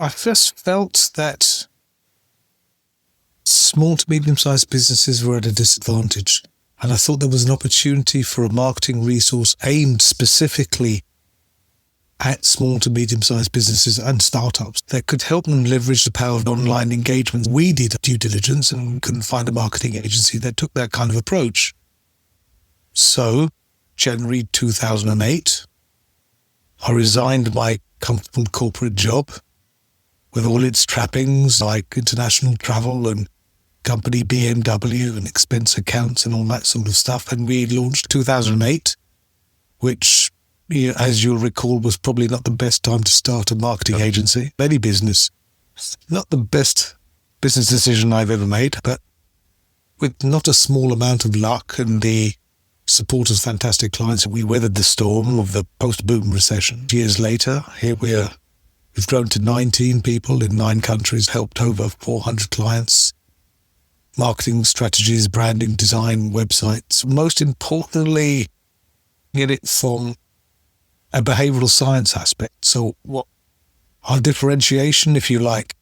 I just felt that small to medium-sized businesses were at a disadvantage. And I thought there was an opportunity for a marketing resource aimed specifically at small to medium-sized businesses and startups that could help them leverage the power of online engagement. We did due diligence and couldn't find a marketing agency that took that kind of approach. So, January 2008, I resigned my comfortable corporate job with all its trappings like international travel and company BMW and expense accounts and all that sort of stuff. And we launched 2008, which, as you'll recall, was probably not the best time to start a marketing agency. Any business. Not the best business decision I've ever made, but with not a small amount of luck and the support of fantastic clients, we weathered the storm of the post-boom recession. Years later, here we've grown to 19 people in 9 countries, helped over 400 clients, marketing strategies, branding, design, websites. Most importantly, get it from a behavioral science aspect. So what our differentiation, if you like,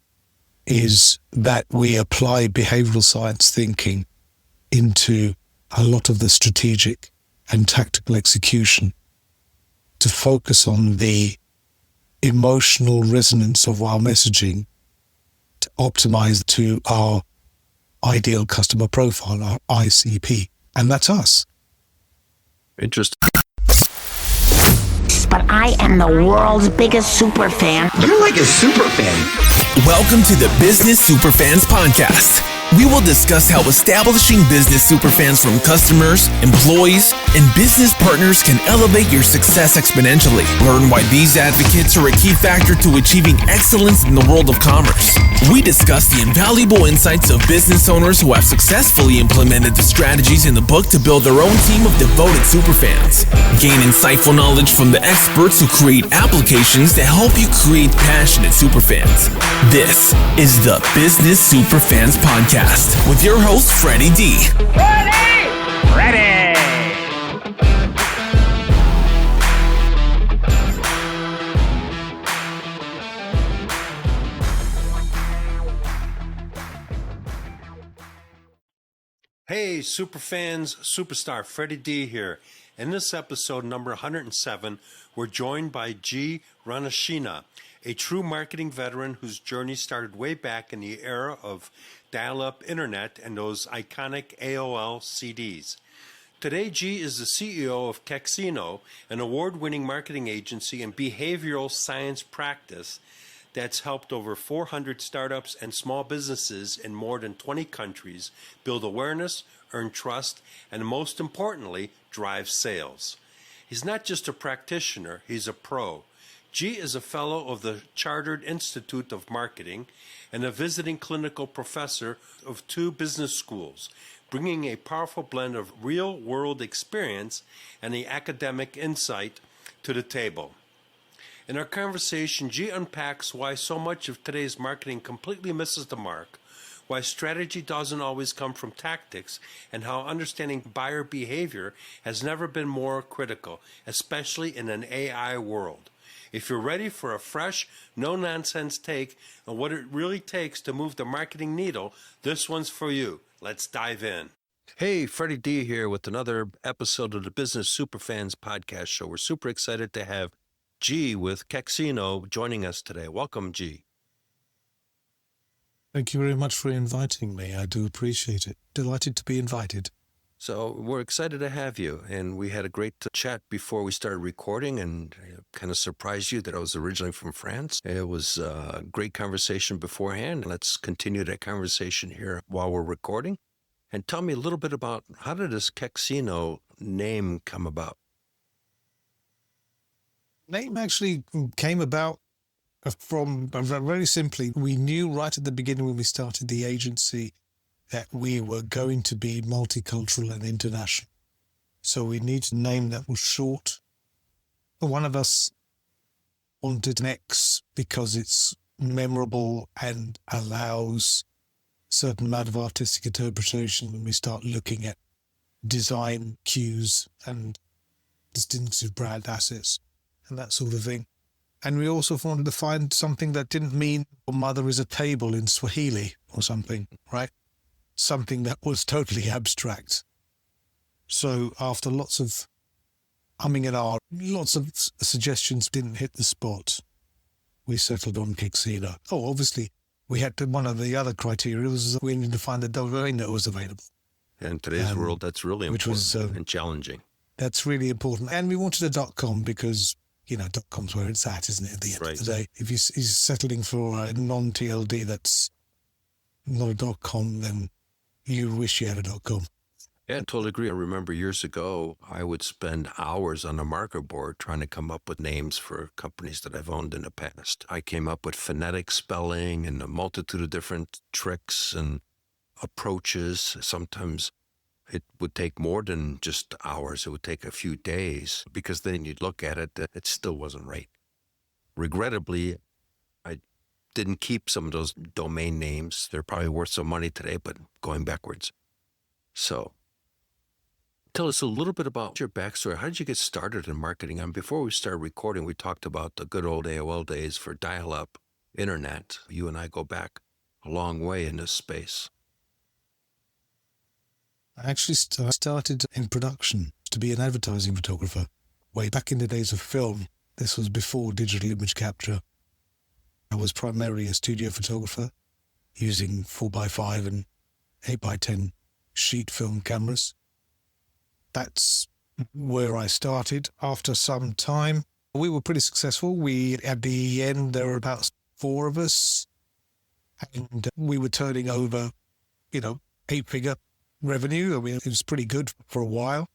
is that we apply behavioral science thinking into a lot of the strategic and tactical execution to focus on the emotional resonance of our messaging to optimize to our ideal customer profile, our ICP. And that's us. Interesting. But I am the world's biggest super fan. You're like a super fan. Welcome to the Business Superfans Podcast. We will discuss how establishing business superfans from customers, employees, and business partners can elevate your success exponentially. Learn why these advocates are a key factor to achieving excellence in the world of commerce. We discuss the invaluable insights of business owners who have successfully implemented the strategies in the book to build their own team of devoted superfans. Gain insightful knowledge from the experts who create applications that help you create passionate superfans. This is the Business Superfans Podcast with your host, Freddie D. Ready! Hey, superfans, superstar Freddie D here. In this episode number 107, we're joined by Ranasinha, a true marketing veteran whose journey started way back in the era of dial-up internet and those iconic AOL CDs. Today, G is the CEO of Kexino, an award-winning marketing agency and behavioral science practice that's helped over 400 startups and small businesses in more than 20 countries build awareness, earn trust, and most importantly, drive sales. He's not just a practitioner, he's a pro. G is a fellow of the Chartered Institute of Marketing and a visiting clinical professor of 2 business schools, bringing a powerful blend of real-world experience and the academic insight to the table. In our conversation, G unpacks why so much of today's marketing completely misses the mark, why strategy doesn't always come from tactics, and how understanding buyer behavior has never been more critical, especially in an AI world. If you're ready for a fresh, no-nonsense take on what it really takes to move the marketing needle, this one's for you. Let's dive in. Hey, Freddie D here with another episode of the Business Superfans Podcast Show. We're super excited to have G with Kexino joining us today. Welcome, G. Thank you very much for inviting me. I do appreciate it. Delighted to be invited. So we're excited to have you, and we had a great chat before we started recording, and kind of surprised you that I was originally from France. It was a great conversation beforehand. Let's continue that conversation here while we're recording. And tell me a little bit about how did this Kexino name come about? Name actually came about from, very simply, we knew right at the beginning when we started the agency that we were going to be multicultural and international. So we needed a name that was short. One of us wanted an X because it's memorable and allows a certain amount of artistic interpretation when we start looking at design cues and distinctive brand assets and that sort of thing. And we also wanted to find something that didn't mean your mother is a table in Swahili or something, right? Something that was totally abstract. So after lots of humming and ahhing, lots of suggestions didn't hit the spot, we settled on Kexino. Oh, obviously, we had to, one of the other criteria was we needed to find the domain that was available. In today's world, that's really important, which was, and challenging. That's really important. And we wanted a .com because, you know, .com's where it's at, isn't it, at the end of the day? If you're settling for a non-TLD that's not a .com, then you wish you had a .com. Yeah, I totally agree. I remember years ago, I would spend hours on a marker board trying to come up with names for companies that I've owned in the past. I came up with phonetic spelling and a multitude of different tricks and approaches. Sometimes it would take more than just hours. It would take a few days because then you'd look at it, it still wasn't right. Regrettably, I didn't keep some of those domain names. They're probably worth some money today, but going backwards. So tell us a little bit about your backstory. How did you get started in marketing? And before we started recording, we talked about the good old AOL days for dial-up internet. You and I go back a long way in this space. I actually started in production to be an advertising photographer way back in the days of film. This was before digital image capture. I was primarily a studio photographer using 4x5 and 8x10 sheet film cameras. That's where I started. After some time, we were pretty successful. At the end, there were about 4 of us, and we were turning over, 8-figure revenue. I mean, it was pretty good for a while.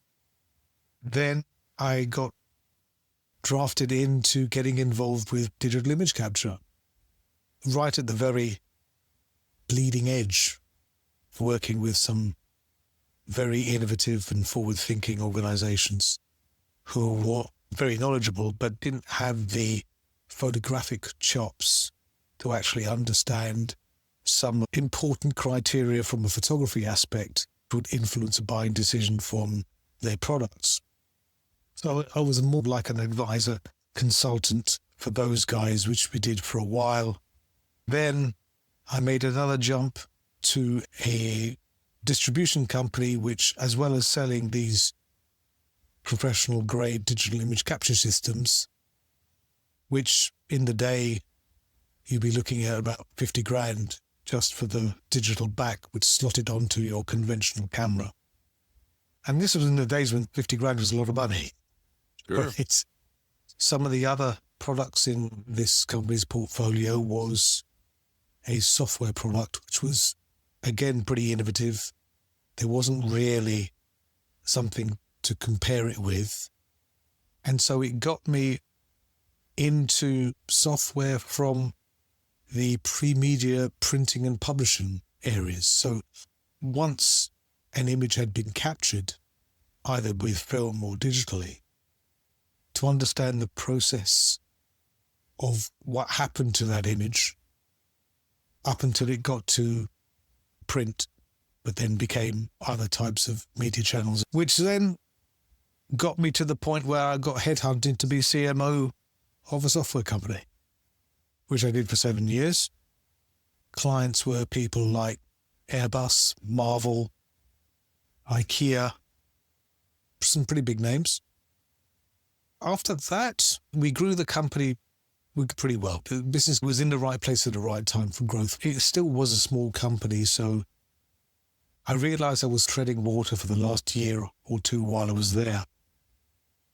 Then I got drafted into getting involved with digital image capture, right at the very bleeding edge, working with some very innovative and forward-thinking organizations who were very knowledgeable but didn't have the photographic chops to actually understand some important criteria from a photography aspect would influence a buying decision from their products. So I was more like an advisor, consultant for those guys, which we did for a while. Then I made another jump to a distribution company, which, as well as selling these professional grade digital image capture systems, which in the day you'd be looking at about 50 grand just for the digital back, which slotted onto your conventional camera. And this was in the days when 50 grand was a lot of money. Sure. But some of the other products in this company's portfolio was a software product, which was, again, pretty innovative. There wasn't really something to compare it with. And so it got me into software from the pre-media printing and publishing areas. So once an image had been captured, either with film or digitally, to understand the process of what happened to that image up until it got to print, but then became other types of media channels, which then got me to the point where I got headhunted to be CMO of a software company, which I did for 7 years. Clients were people like Airbus, Marvel, IKEA, some pretty big names. After that, we grew the company pretty well. The business was in the right place at the right time for growth. It still was a small company, so I realized I was treading water for the last year or two while I was there.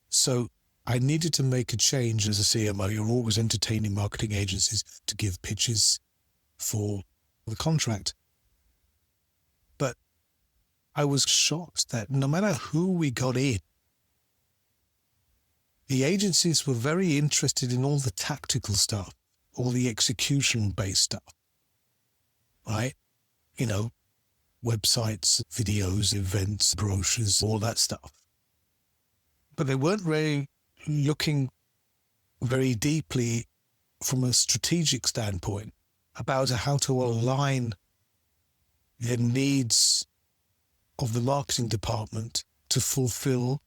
So I needed to make a change as a CMO. You're always entertaining marketing agencies to give pitches for the contract. But I was shocked that no matter who we got in, the agencies were very interested in all the tactical stuff, all the execution-based stuff, right? Websites, videos, events, brochures, all that stuff. But they weren't really looking very deeply from a strategic standpoint about how to align the needs of the marketing department to fulfill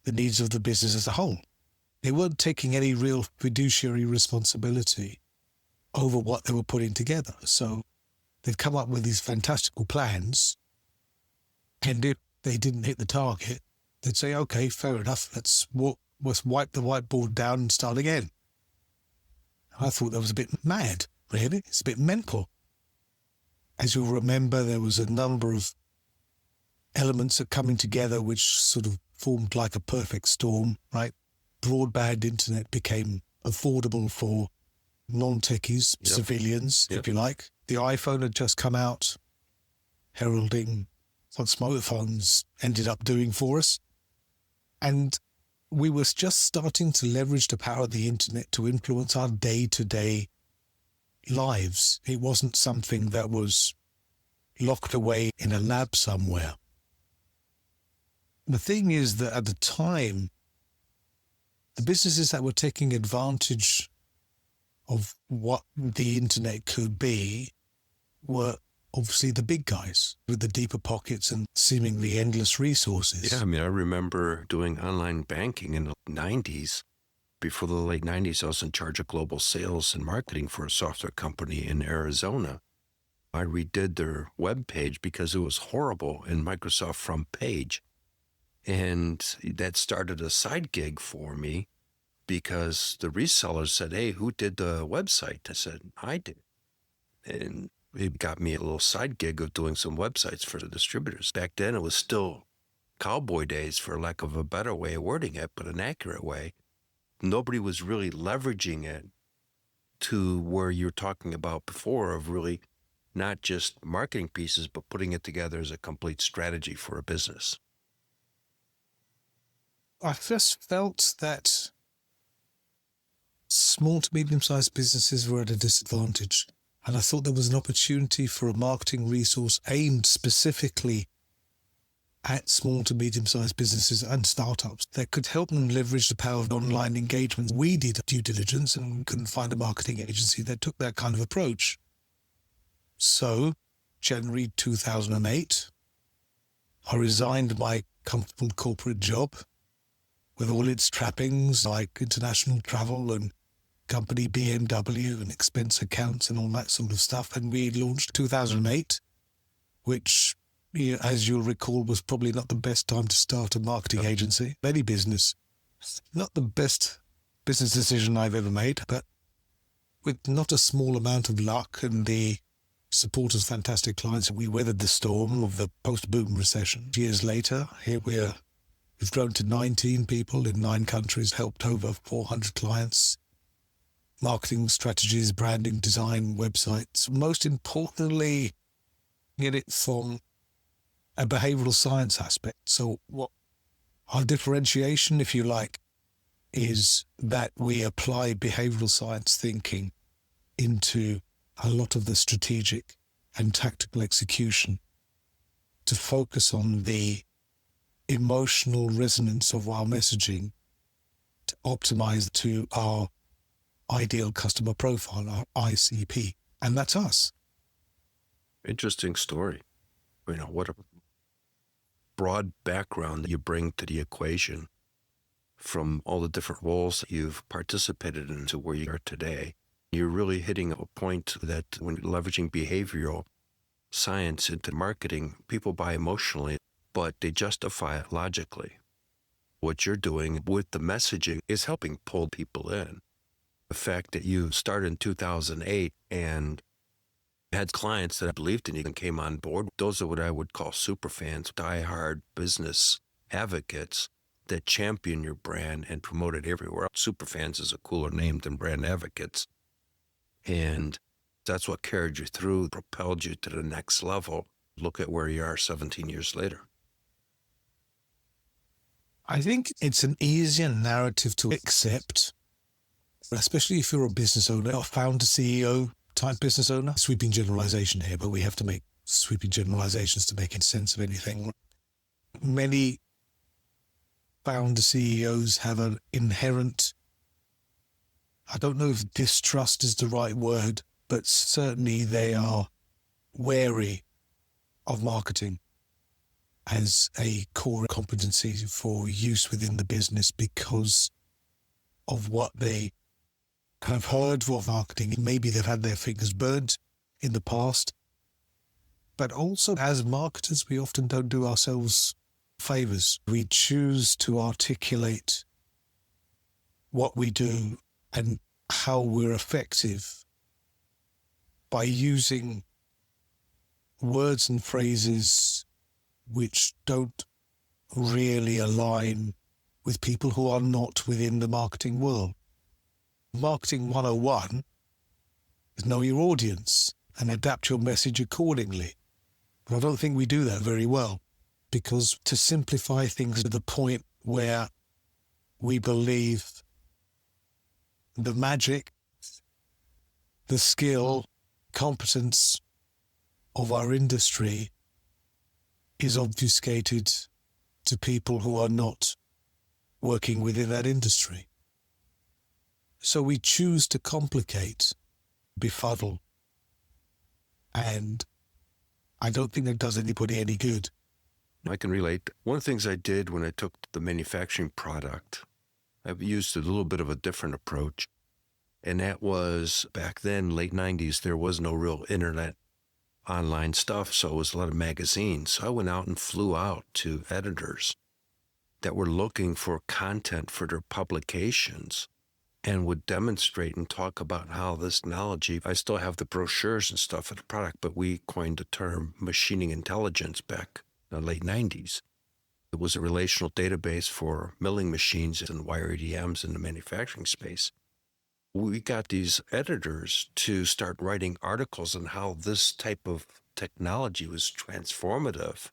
the needs of the business as a whole. they weren't taking any real fiduciary responsibility over what they were putting together. So they'd come up with these fantastical plans, and if they didn't hit the target, they'd say, okay, fair enough, let's wipe the whiteboard down and start again. I thought that was a bit mad, really. It's a bit mental. As you'll remember, there was a number of elements that coming together which sort of formed like a perfect storm, right? Broadband internet became affordable for non-techies, civilians, if you like. The iPhone had just come out, heralding what smartphones ended up doing for us. And we were just starting to leverage the power of the internet to influence our day-to-day lives. It wasn't something that was locked away in a lab somewhere. The thing is that at the time, the businesses that were taking advantage of what the internet could be were obviously the big guys with the deeper pockets and seemingly endless resources. Yeah, I mean, I remember doing online banking in the 90s. Before the late 90s, I was in charge of global sales and marketing for a software company in Arizona. I redid their web page because it was horrible in Microsoft front page. And that started a side gig for me because the resellers said, hey, who did the website? I said, I did. And it got me a little side gig of doing some websites for the distributors. Back then, it was still cowboy days, for lack of a better way of wording it, but an accurate way. Nobody was really leveraging it to where you're talking about before of really not just marketing pieces, but putting it together as a complete strategy for a business. I just felt that small to medium-sized businesses were at a disadvantage. And I thought there was an opportunity for a marketing resource aimed specifically at small to medium-sized businesses and startups that could help them leverage the power of online engagement. We did due diligence and couldn't find a marketing agency that took that kind of approach. So, January 2008, I resigned my comfortable corporate job with all its trappings like international travel and company BMW and expense accounts and all that sort of stuff. And we launched 2008, which, as you'll recall, was probably not the best time to start a marketing agency. Any business. Not the best business decision I've ever made, but with not a small amount of luck and the support of fantastic clients, we weathered the storm of the post-boom recession. Years later, here we've grown to 19 people in 9 countries, helped over 400 clients. Marketing strategies, branding, design, websites. Most importantly, get it from a behavioral science aspect. So what our differentiation, if you like, is that we apply behavioral science thinking into a lot of the strategic and tactical execution to focus on the emotional resonance of our messaging to optimize to our ideal customer profile, our ICP. And that's us. Interesting story. What a broad background that you bring to the equation from all the different roles that you've participated in to where you are today. You're really hitting a point that when leveraging behavioral science into marketing, people buy emotionally, but they justify it logically. What you're doing with the messaging is helping pull people in. The fact that you started in 2008 and had clients that believed in you and came on board, those are what I would call super fans, diehard business advocates that champion your brand and promote it everywhere. Super fans is a cooler name than brand advocates. And that's what carried you through, propelled you to the next level. Look at where you are 17 years later. I think it's an easier narrative to accept, especially if you're a business owner, a founder, CEO type business owner. Sweeping generalization here, but we have to make sweeping generalizations to make sense of anything. Many founder CEOs have an inherent, I don't know if distrust is the right word, but certainly they are wary of marketing as a core competency for use within the business because of what they have heard for marketing. Maybe they've had their fingers burnt in the past. But also, as marketers, we often don't do ourselves favors. We choose to articulate what we do and how we're effective by using words and phrases which don't really align with people who are not within the marketing world. Marketing 101 is know your audience and adapt your message accordingly. But I don't think we do that very well, because to simplify things to the point where we believe the magic, the skill, competence of our industry is obfuscated to people who are not working within that industry. So we choose to complicate, befuddle, and I don't think that does anybody any good. I can relate. One of the things I did when I took the manufacturing product, I've used a little bit of a different approach. And that was back then, late 90s, there was no real internet online stuff. So it was a lot of magazines. So I went out and flew out to editors that were looking for content for their publications and would demonstrate and talk about how this technology, I still have the brochures and stuff of the product, but we coined the term machining intelligence back in the late 90s. It was a relational database for milling machines and wire EDMs in the manufacturing space. We got these editors to start writing articles on how this type of technology was transformative.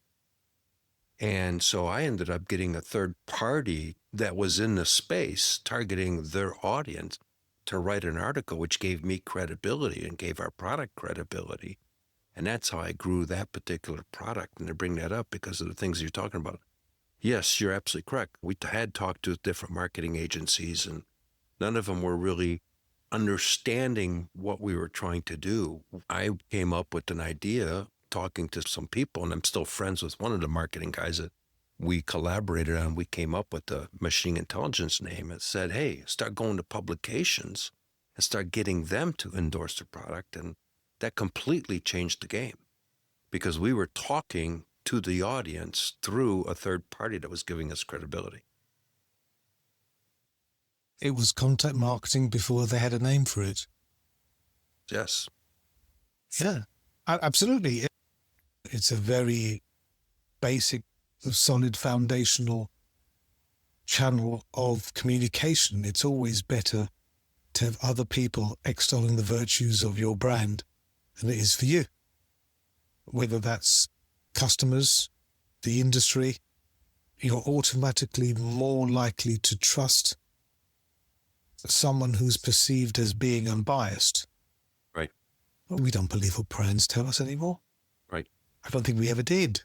And so I ended up getting a third party that was in the space targeting their audience to write an article, which gave me credibility and gave our product credibility. And that's how I grew that particular product. And to bring that up because of the things you're talking about. Yes, you're absolutely correct. We had talked to different marketing agencies and none of them were really understanding what we were trying to do. I came up with an idea talking to some people, and I'm still friends with one of the marketing guys that we collaborated on. We came up with the machine intelligence name and said, hey, start going to publications and start getting them to endorse the product. And that completely changed the game because we were talking to the audience through a third party that was giving us credibility. It was content marketing before they had a name for it. Yes. Yeah, absolutely. It's a very basic, solid, foundational channel of communication. It's always better to have other people extolling the virtues of your brand than it is for you. Whether that's customers, the industry, you're automatically more likely to trust someone who's perceived as being unbiased. Right. Well, we don't believe what brands tell us anymore. Right. I don't think we ever did.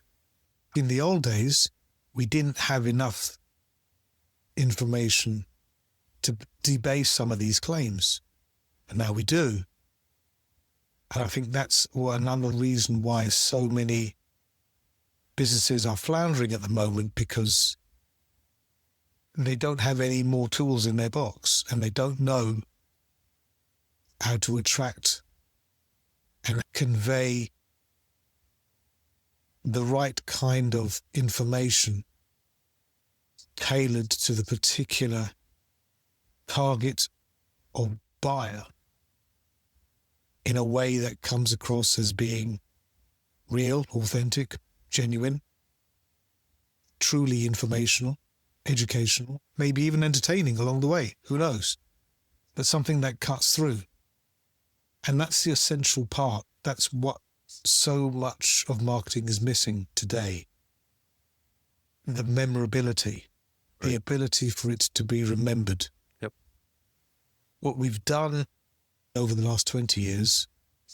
In the old days, we didn't have enough information to debase some of these claims. And now we do. And I think that's another reason why so many businesses are floundering at the moment, because they don't have any more tools in their box and they don't know how to attract and convey the right kind of information tailored to the particular target or buyer in a way that comes across as being real, authentic, genuine, truly informational, educational, maybe even entertaining along the way, who knows, but something that cuts through. And that's the essential part. That's what so much of marketing is missing today. The memorability, the ability for it to be remembered. Yep. What we've done over the last 20 years,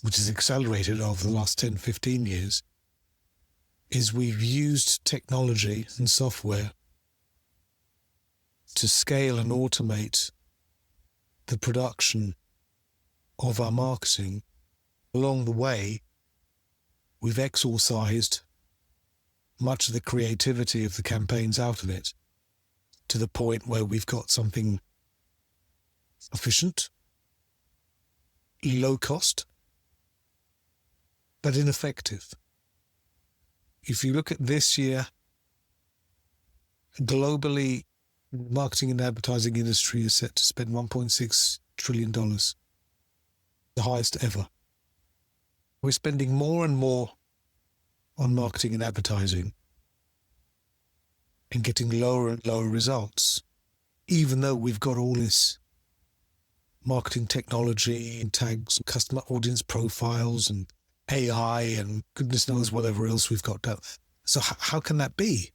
which has accelerated over the last 10, 15 years, is we've used technology and software to scale and automate the production of our marketing. Along the way, we've exorcised much of the creativity of the campaigns out of it, to the point where we've got something efficient, low cost, but ineffective. If you look at this year, globally, the marketing and advertising industry is set to spend $1.6 trillion, the highest ever. We're spending more and more on marketing and advertising and getting lower and lower results, even though we've got all this marketing technology and tags, customer audience profiles and AI and goodness knows whatever else we've got down. So how can that be?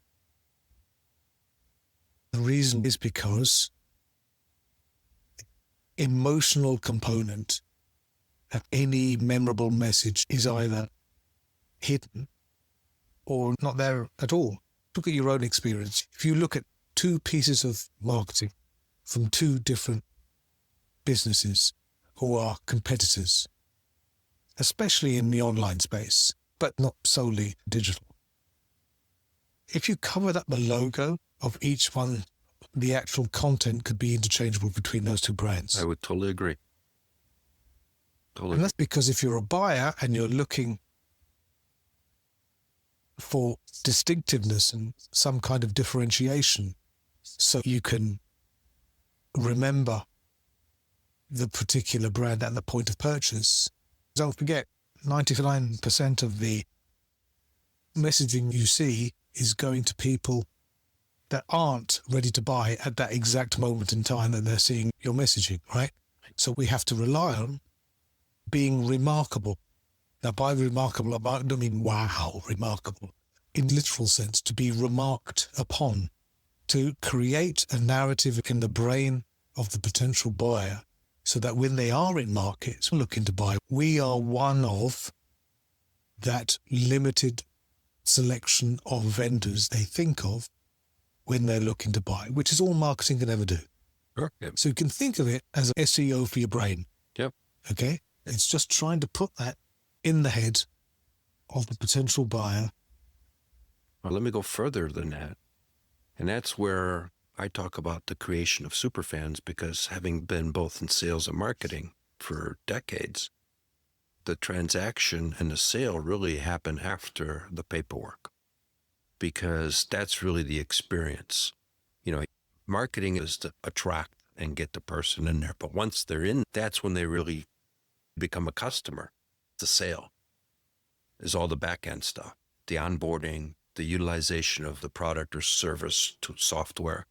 The reason is because the emotional component of any memorable message is either hidden or not there at all. Look at your own experience. If you look at two pieces of marketing from two different businesses who are competitors, especially in the online space, but not solely digital. If you covered up the logo of each one, the actual content could be interchangeable between those two brands. I would totally agree. Totally. And that's because if you're a buyer and you're looking for distinctiveness and some kind of differentiation so you can remember the particular brand at the point of purchase, don't forget 99% of the messaging you see is going to people that aren't ready to buy at that exact moment in time that they're seeing your messaging, right? So we have to rely on being remarkable. Now, by remarkable, I don't mean wow, remarkable. In literal sense, to be remarked upon, to create a narrative in the brain of the potential buyer so that when they are in markets looking to buy, we are one of that limited selection of vendors they think of when they're looking to buy, which is all marketing can ever do. Sure. Yep. So you can think of it as an SEO for your brain. Yep. Okay? It's just trying to put that in the head of the potential buyer. Well, let me go further than that. And that's where I talk about the creation of superfans, because having been both in sales and marketing for decades, the transaction and the sale really happen after the paperwork, because that's really the experience. You know, marketing is to attract and get the person in there. But once they're in, that's when they really become a customer. The sale is all the back end stuff, the onboarding, the utilization of the product or service to software,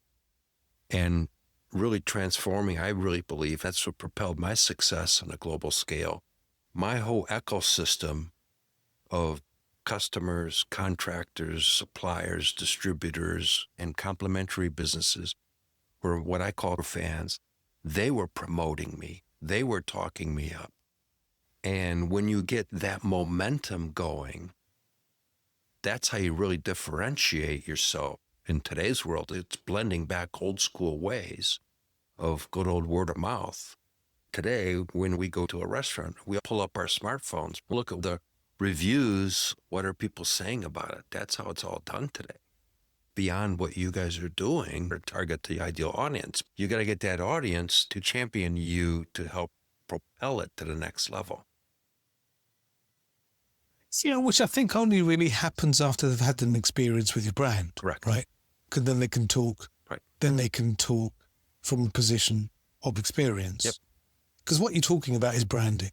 and really transforming. I really believe that's what propelled my success on a global scale. My whole ecosystem of customers, contractors, suppliers, distributors, and complementary businesses were what I call fans. They were promoting me. They were talking me up. And when you get that momentum going, that's how you really differentiate yourself. In today's world, it's blending back old school ways of good old word of mouth. Today, when we go to a restaurant, we pull up our smartphones, look at the reviews, what are people saying about it? That's how it's all done today. Beyond what you guys are doing to target the ideal audience, you got to get that audience to champion you to help propel it to the next level. You know, which I think only really happens after they've had an experience with your brand. Correct. Right? Because then they can talk. Right. Then they can talk from a position of experience. Yep. Because what you're talking about is branding,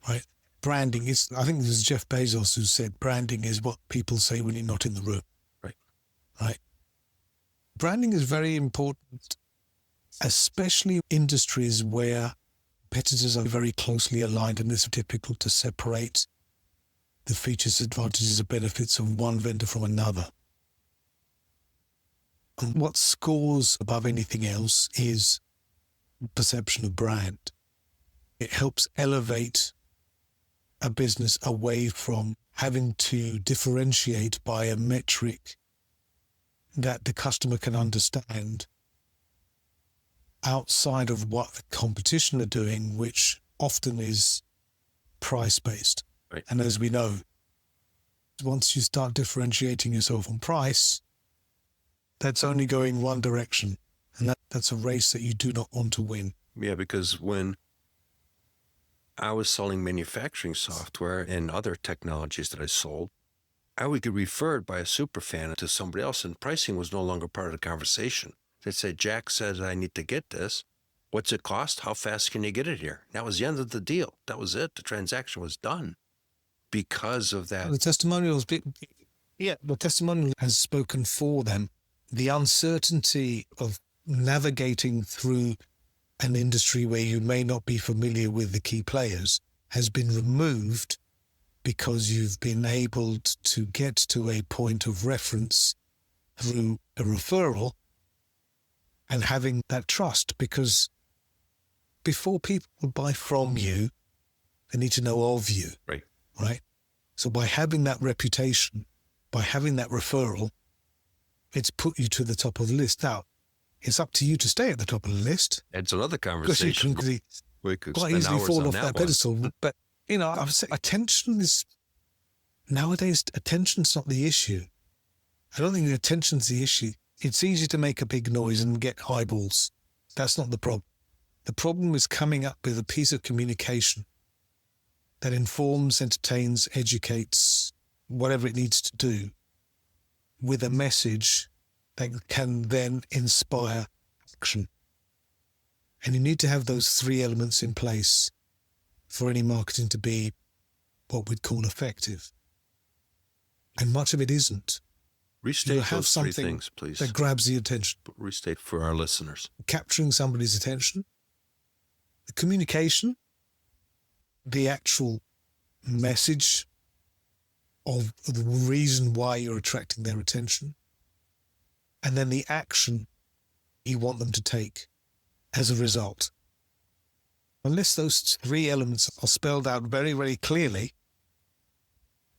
right? Branding is, I think it was Jeff Bezos who said, branding is what people say when you're not in the room. Right. Right. Branding is very important, especially industries where competitors are very closely aligned, and it's difficult to separate the features, advantages, and benefits of one vendor from another. And what scores above anything else is perception of brand. It helps elevate a business away from having to differentiate by a metric that the customer can understand outside of what the competition are doing, which often is price-based. Right. And as we know, once you start differentiating yourself on price, that's only going one direction. And that's a race that you do not want to win. Yeah, because when I was selling manufacturing software and other technologies that I sold, I would get referred by a super fan to somebody else, and pricing was no longer part of the conversation. They'd say, Jack says I need to get this. What's it cost? How fast can you get it here? That was the end of the deal. That was it. The transaction was done because of that. The testimonials, the testimonial has spoken for them. The uncertainty of navigating through an industry where you may not be familiar with the key players has been removed because you've been able to get to a point of reference through a referral and having that trust, because before people buy from you, they need to know of you. Right? So by having that reputation, by having that referral, it's put you to the top of the list. Now, it's up to you to stay at the top of the list. It's another conversation. We could quite easily fall off that pedestal. But, I would say nowadays, attention's not the issue. I don't think attention's the issue. It's easy to make a big noise and get eyeballs. That's not the problem. The problem is coming up with a piece of communication that informs, entertains, educates, whatever it needs to do, with a message that can then inspire action. And you need to have those three elements in place for any marketing to be what we'd call effective. And much of it isn't. Restate those three things, please. That grabs the attention. Restate for our listeners. Capturing somebody's attention, the communication, the actual message of the reason why you're attracting their attention, and then the action you want them to take as a result. Unless those three elements are spelled out very, very clearly,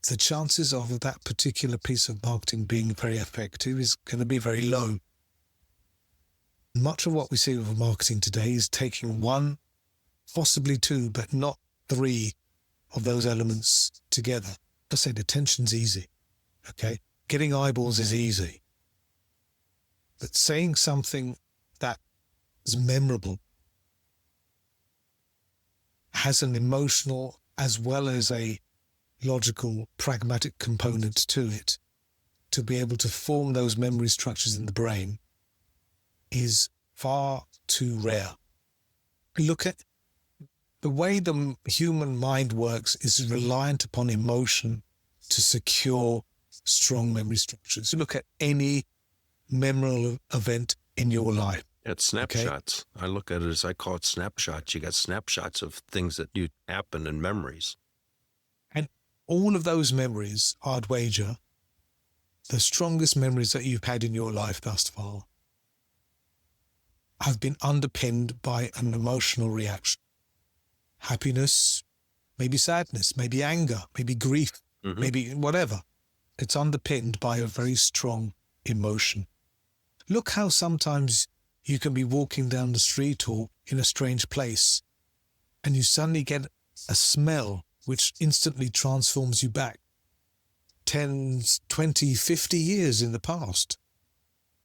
the chances of that particular piece of marketing being very effective is going to be very low. Much of what we see with marketing today is taking one, possibly two, but not three of those elements together. I said attention's easy, okay? Getting eyeballs is easy. But saying something that is memorable, has an emotional as well as a logical, pragmatic component to it, to be able to form those memory structures in the brain, is far too rare. Look at the way the human mind works is reliant upon emotion to secure strong memory structures. Look at any memorable event in your life. It's snapshots. Okay? I look at it as I call it snapshots. You got snapshots of things that you happen in memories. And all of those memories, I'd wager, the strongest memories that you've had in your life thus far have been underpinned by an emotional reaction. Happiness, maybe sadness, maybe anger, maybe grief, maybe whatever. It's underpinned by a very strong emotion. Look how sometimes you can be walking down the street or in a strange place and you suddenly get a smell which instantly transforms you back 10, 20, 50 years in the past.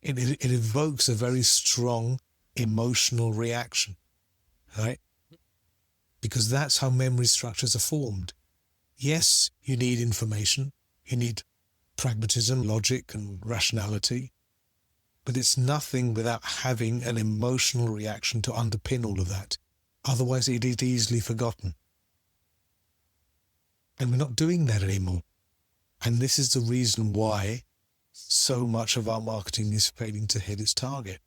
It evokes a very strong emotional reaction, right? Because that's how memory structures are formed. Yes, you need information, you need pragmatism, logic, and rationality, but it's nothing without having an emotional reaction to underpin all of that. Otherwise, it is easily forgotten. And we're not doing that anymore. And this is the reason why so much of our marketing is failing to hit its target.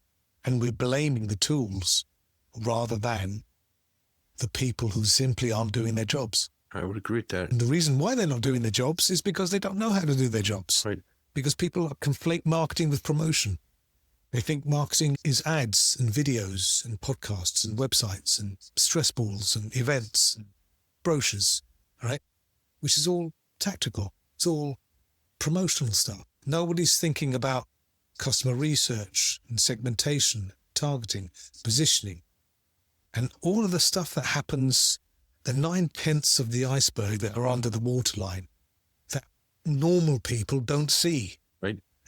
And we're blaming the tools rather than the people who simply aren't doing their jobs. I would agree with that. And the reason why they're not doing their jobs is because they don't know how to do their jobs. Right. Because people conflate marketing with promotion. They think marketing is ads and videos and podcasts and websites and stress balls and events and brochures, right? Which is all tactical. It's all promotional stuff. Nobody's thinking about customer research and segmentation, targeting, positioning, and all of the stuff that happens, the 9/10 of the iceberg that are under the waterline that normal people don't see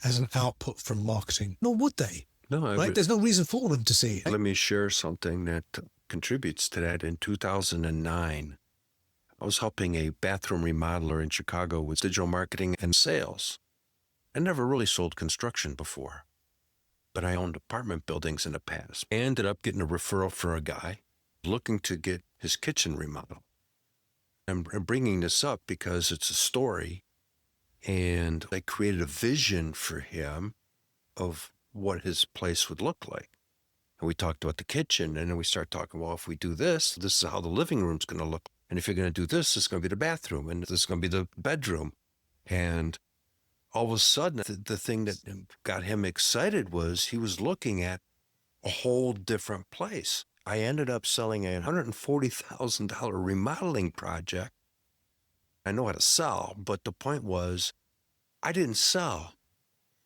as an output from marketing, nor would they. No, right? There's no reason for them to see it. Let me share something that contributes to that. In 2009, I was helping a bathroom remodeler in Chicago with digital marketing and sales. I never really sold construction before, but I owned apartment buildings in the past. I ended up getting a referral for a guy looking to get his kitchen remodeled. I'm bringing this up because it's a story, and I created a vision for him of what his place would look like. And we talked about the kitchen, and then we start talking, well, if we do this, this is how the living room's going to look. And if you're going to do this, it's going to be the bathroom, and this is going to be the bedroom. And all of a sudden, the thing that got him excited was he was looking at a whole different place. I ended up selling a $140,000 remodeling project. I know how to sell, but the point was, I didn't sell.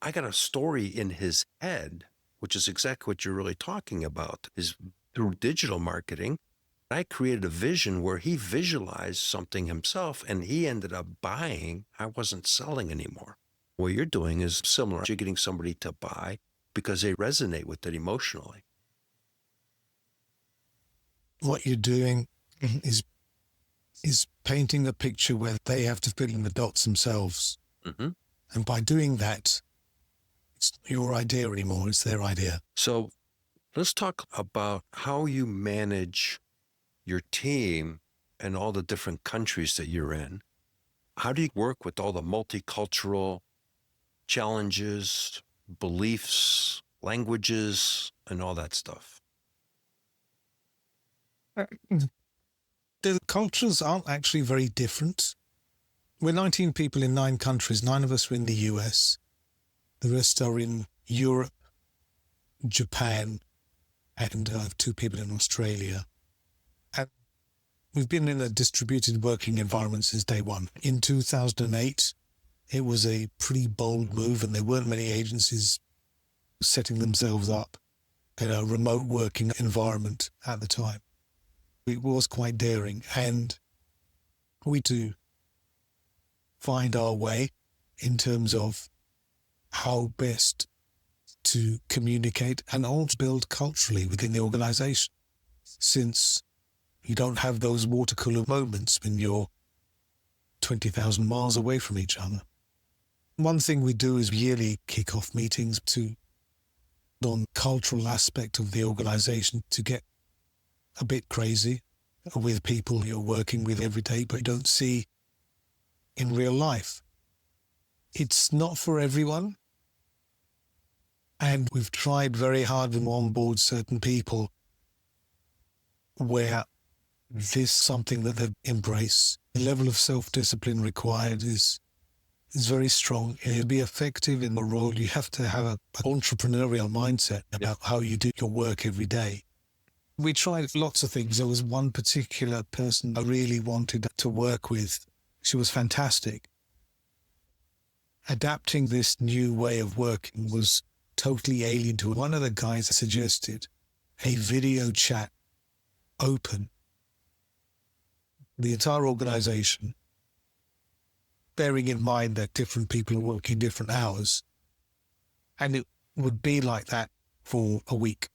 I got a story in his head, which is exactly what you're really talking about, is through digital marketing. I created a vision where he visualized something himself, and he ended up buying. I wasn't selling anymore. What you're doing is similar. You're getting somebody to buy because they resonate with it emotionally. What you're doing is painting a picture where they have to fill in the dots themselves. Mm-hmm. And by doing that, it's not your idea anymore, it's their idea. So let's talk about how you manage your team and all the different countries that you're in. How do you work with all the multicultural challenges, beliefs, languages, and all that stuff? The cultures aren't actually very different. We're 19 people in 9 countries. 9 of us are in the US. The rest are in Europe, Japan, and I have 2 people in Australia. And we've been in a distributed working environment since day one. In 2008, it was a pretty bold move, and there weren't many agencies setting themselves up in a remote working environment at the time. It was quite daring, and we do find our way in terms of how best to communicate and also build culturally within the organization, since you don't have those water cooler moments when you're 20,000 miles away from each other. One thing we do is yearly kick-off meetings to on cultural aspect of the organization to get a bit crazy with people you're working with every day but you don't see in real life. It's not for everyone, and we've tried very hard to onboard certain people where this is something that they embrace. The level of self-discipline required is very strong. And to be effective in the role, you have to have an entrepreneurial mindset about how you do your work every day. We tried lots of things. There was one particular person I really wanted to work with. She was fantastic. Adapting this new way of working was totally alien to one of the guys suggested a video chat open the entire organization, bearing in mind that different people are working different hours, and it would be like that for a week.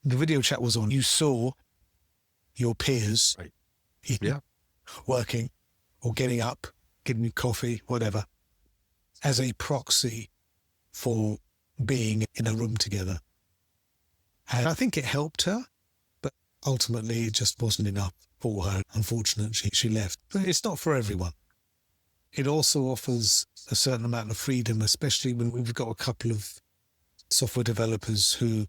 The video chat was on. You saw your peers working or getting up, getting coffee, whatever, as a proxy for being in a room together. And I think it helped her, but ultimately it just wasn't enough for her. Unfortunately, she left. But it's not for everyone. It also offers a certain amount of freedom, especially when we've got a couple of software developers who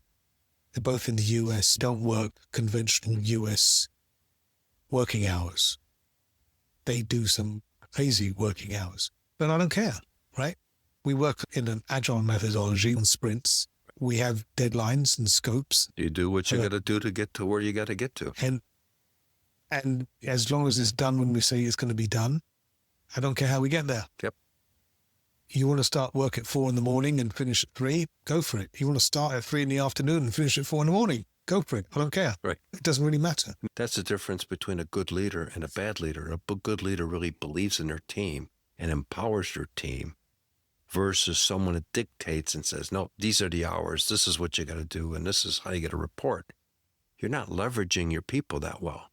they're both in the US, don't work conventional US working hours. They do some crazy working hours, but I don't care, right? We work in an agile methodology on sprints. We have deadlines and scopes. You do what you got to do to get to where you got to get to. And as long as it's done when we say it's going to be done, I don't care how we get there. Yep. You want to start work at 4 a.m. and finish at 3, go for it. You want to start at 3 p.m. and finish at 4 a.m, go for it. I don't care. Right. It doesn't really matter. That's the difference between a good leader and a bad leader. A good leader really believes in their team and empowers their team versus someone that dictates and says, no, these are the hours. This is what you got to do. And this is how you got to report. you're not leveraging your people that well.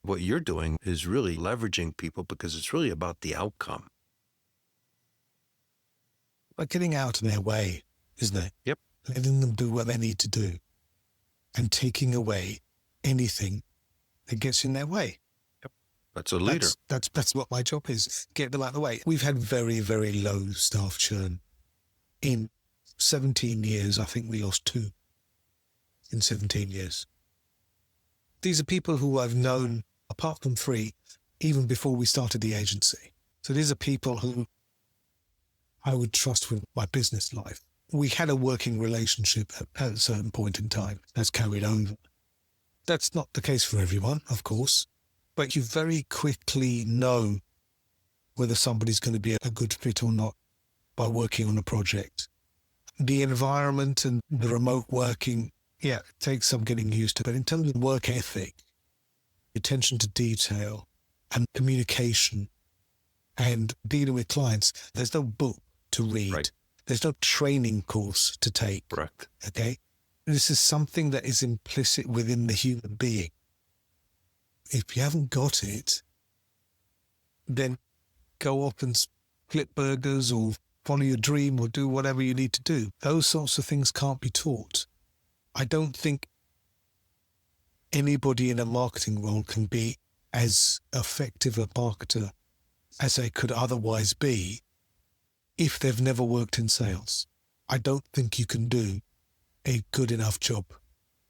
What you're doing is really leveraging people because it's really about the outcome. Like getting out of their way, isn't it? Yep. Letting them do what they need to do and taking away anything that gets in their way. That's a leader. That's what my job is. Get them out of the way. We've had very, very low staff churn. In 17 years, I think we lost 2 in 17 years. These are people who I've known, apart from 3, even before we started the agency. So these are people who I would trust with my business life. We had a working relationship at a certain point in time. That's carried over. That's not the case for everyone, of course, but you very quickly know whether somebody's going to be a good fit or not by working on a project. The environment and the remote working, it takes some getting used to. But in terms of work ethic, attention to detail and communication and dealing with clients, there's no book to read. Right. There's no training course to take. Correct. Okay? This is something that is implicit within the human being. If you haven't got it, then go off and flip burgers or follow your dream or do whatever you need to do. Those sorts of things can't be taught. I don't think anybody in a marketing role can be as effective a marketer as they could otherwise be if they've never worked in sales. I don't think you can do a good enough job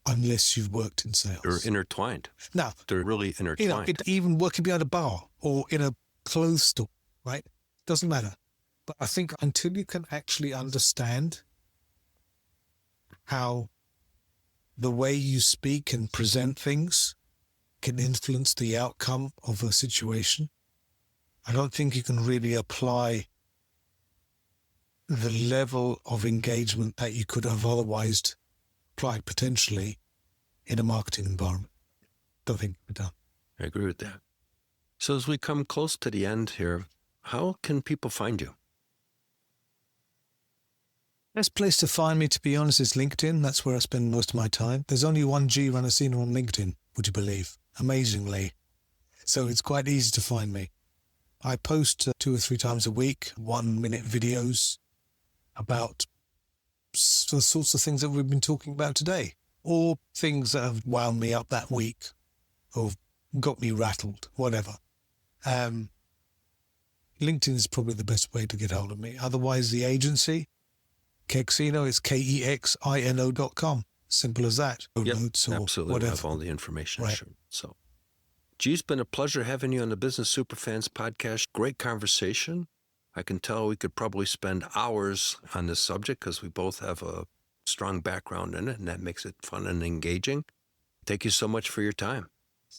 unless you've worked in sales. They're intertwined. Now, They're really intertwined. Even working behind a bar or in a clothes store, right? Doesn't matter. But I think until you can actually understand how the way you speak and present things can influence the outcome of a situation, I don't think you can really apply the level of engagement that you could have otherwise applied potentially in a marketing environment. Don't think it can be done. I agree with that. So as we come close to the end here, how can people find you? Best place to find me, to be honest, is LinkedIn. That's where I spend most of my time. There's only one G Ranasinha on LinkedIn, would you believe? Amazingly. So it's quite easy to find me. I post 2 or 3 times a week, 1-minute videos about the sorts of things that we've been talking about today, or things that have wound me up that week or got me rattled, whatever. LinkedIn is probably the best way to get hold of me. Otherwise, the agency, Kexino, is KEXINO.com. Simple as that. Yep, Notes or absolutely. whatever. Have all the information. Right. Sure. So, gee, it's been a pleasure having you on the Business Superfans podcast. Great conversation. I can tell we could probably spend hours on this subject because we both have a strong background in it, and that makes it fun and engaging. Thank you so much for your time.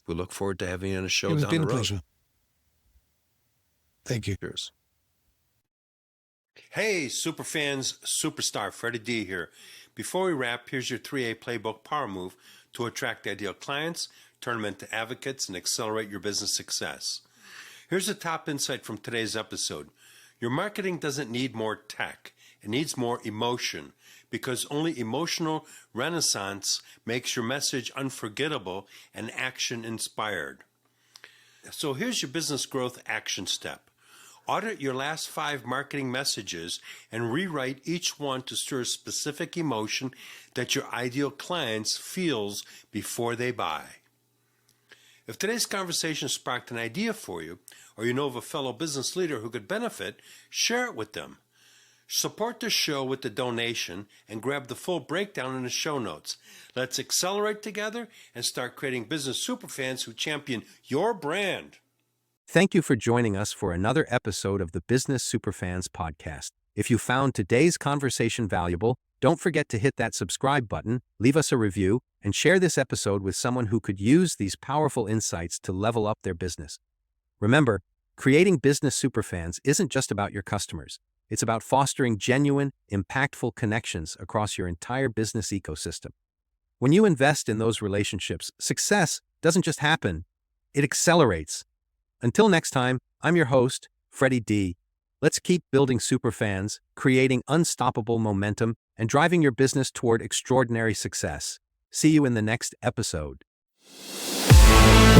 We look forward to having you on a show down the road. It's been a pleasure. Thank you. Cheers. Hey, Superfans, Superstar Freddie D here. Before we wrap, here's your 3A Playbook Power Move to attract ideal clients, turn them into advocates, and accelerate your business success. Here's the top insight from today's episode. Your marketing doesn't need more tech. It needs more emotion, because only emotional renaissance makes your message unforgettable and action-inspired. So here's your business growth action step. Audit your last 5 marketing messages and rewrite each one to stir a specific emotion that your ideal clients feels before they buy. If today's conversation sparked an idea for you, or you know of a fellow business leader who could benefit, share it with them. Support the show with the donation and grab the full breakdown in the show notes. Let's accelerate together and start creating business superfans who champion your brand. Thank you for joining us for another episode of the Business Superfans podcast. If you found today's conversation valuable, don't forget to hit that subscribe button, leave us a review, and share this episode with someone who could use these powerful insights to level up their business. Remember, creating business superfans isn't just about your customers. It's about fostering genuine, impactful connections across your entire business ecosystem. When you invest in those relationships, success doesn't just happen, it accelerates. Until next time, I'm your host, Freddie D. Let's keep building superfans, creating unstoppable momentum, and driving your business toward extraordinary success. See you in the next episode.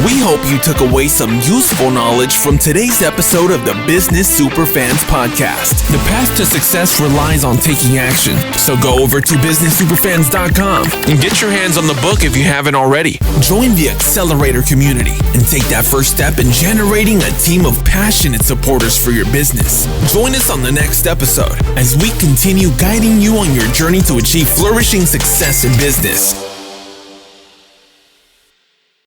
We hope you took away some useful knowledge from today's episode of the Business Superfans podcast. The path to success relies on taking action. So go over to businesssuperfans.com and get your hands on the book if you haven't already. Join the Accelerator community and take that first step in generating a team of passionate supporters for your business. Join us on the next episode as we continue guiding you on your journey to achieve flourishing success in business.